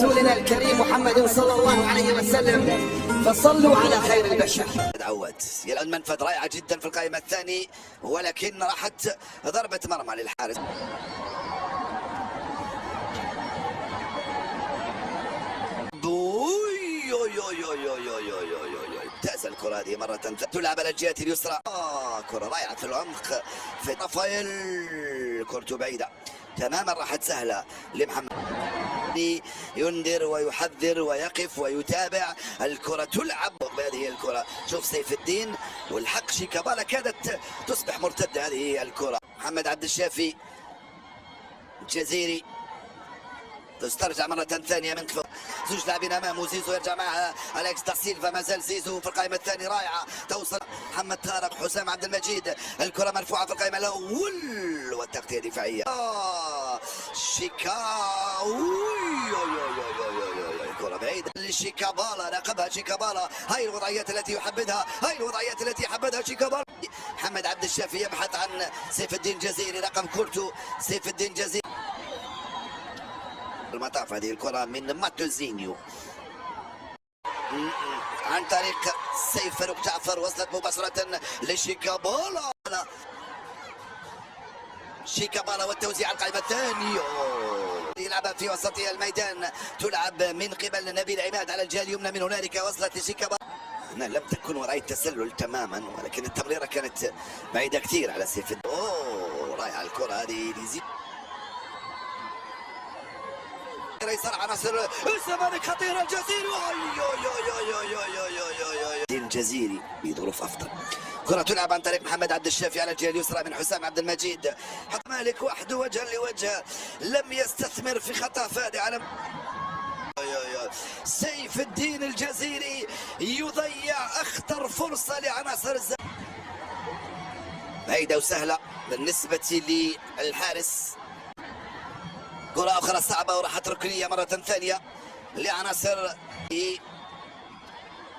رسولنا الكريم محمد صلى الله عليه وسلم، فصلوا على خير البشر. عود يلعب منفذ رائعة جدا في القائمة الثاني، ولكن راحت ضربة مرمى للحارس. ممتازة الكرة هذه مرة تلعب على الجهة اليسرى. كرة رائعة في العمق في رافائيل، كرته بعيدة تماما، راحت سهلة لمحمد. ينذر ويحذر ويقف ويتابع. الكرة تلعب بهذه الكرة، شوف سيف الدين والحق شيكابالا كادت تصبح مرتدة هذه الكرة. محمد عبد الشافي الجزيري تسترجع مرة ثانية من كفر، زوج لاعبين امامه، زيزو يرجع معها اليكس دا سيلفا، ما زال زيزو في القائمة الثانية رائعة، توصل محمد طارق، حسام عبد المجيد، الكرة مرفوعة في القائمة الأول والتغطية دفاعية. كرة بعيدة لشيكابالا، راقبها شيكابالا، هاي الوضعيات التي يحبذها، هاي الوضعيات التي يحبذها شيكابالا. محمد عبد الشافي يبحث عن سيف الدين جزيري، رقم كورتو سيف الدين جزيري. المطاف هذه الكرة من ماتوزينيو عن طريق سيف فاروق جعفر، وصلت مباشرة لشيكابالا. شيكابالا والتوزيع على القائمة الثانية، يلعبها في وسط الميدان، تلعب من قبل نبيل عماد على الجهة اليمنى، من هنالك وصلت لشيكابالا. هنا لم تكن وراء التسلل تماما، ولكن التمريرة كانت بعيدة كثير على سيف. رائعة الكرة هذه لزيد يسار عناصر الزمالك، خطيرة الجزيري، الجزيري بظروف افضل. كرة تلعب عن طريق محمد عبد الشافي على الجهة اليسرى من حسام عبد المجيد. حط مالك وحده وجها لوجه، لم يستثمر في خطأ فادح على سيف الدين الجزيري، يضيع اخطر فرصة لعناصر الزمالك. بعيدة وسهلة بالنسبة للحارس. كرة أخرى صعبة وراحت ركنية مرة ثانية لعناصر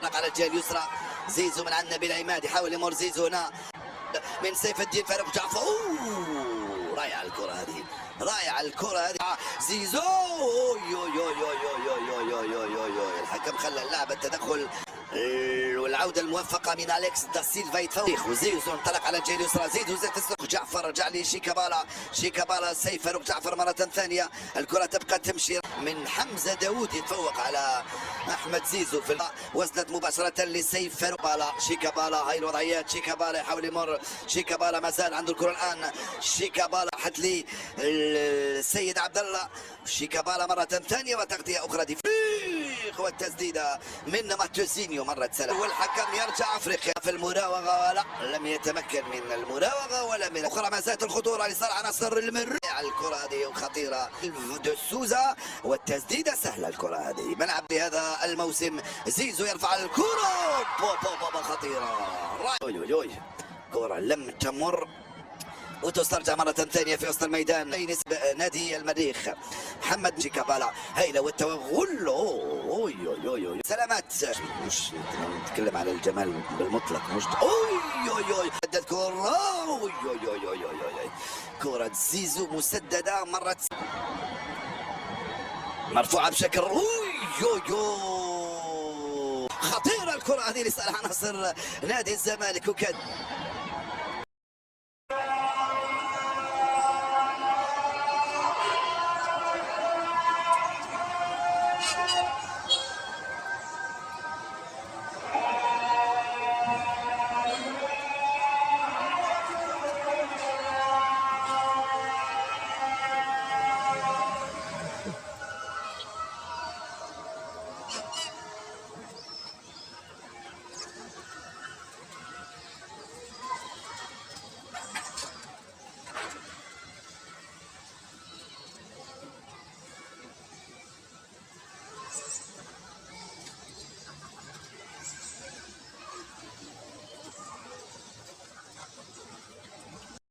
على الجهة اليسرى. زيزو من عند نبيل عماد، يحاول يمر زيزو هنا من سيف الدين فاروق جعفر. رائعة الكرة هذه، رائعة الكرة هذه. زيزو الحكم خلى اللاعب التدخل والعودة الموفقة من اليكس دا سيلفا يتفوق، وزيزو انطلق على الجهة اليسرى. زيزو زاد تسلق جعفر، رجع لي شيكابالا، شيكابالا سيف فاروق جعفر مرة ثانية. الكرة تبقى تمشي من حمزة داوود، يتفوق على أحمد زيزو في وصلت مباشرة لسيف فاروق. شيكابالا هاي الوضعيات، شيكابالا يحاول يمر، شيكابالا ما زال عنده الكرة الآن. شيكابالا حت لي السيد عبد الله، شيكابالا مرة ثانية وتغطية أخرى والتسديدة من ماتوزينيو مرة سلام، والحكم يرجع أفريقيا في المراوغة، لا لم يتمكن من المراوغة ولا من أخرى. ما زالت الخطورة لصالح عناصر المر. الكرة هذه خطيرة دوسوزا، والتسديدة سهلة. الكرة هذه ملعب بهذا الموسم. زيزو يرفع الكرة، خطيرة، كرة لم تمر وتسترجع مرة ثانية في وسط الميدان نسبة نادي المريخ. محمد شيكابالا هيلة والتوغل، سلامات. مش نتكلم على الجمال بالمطلق، مش عدت كرة، كرة زيزو مسددة مرة مرفوعة بشكل خطيرة الكرة هذه لصالح عناصر نادي الزمالك. وكاد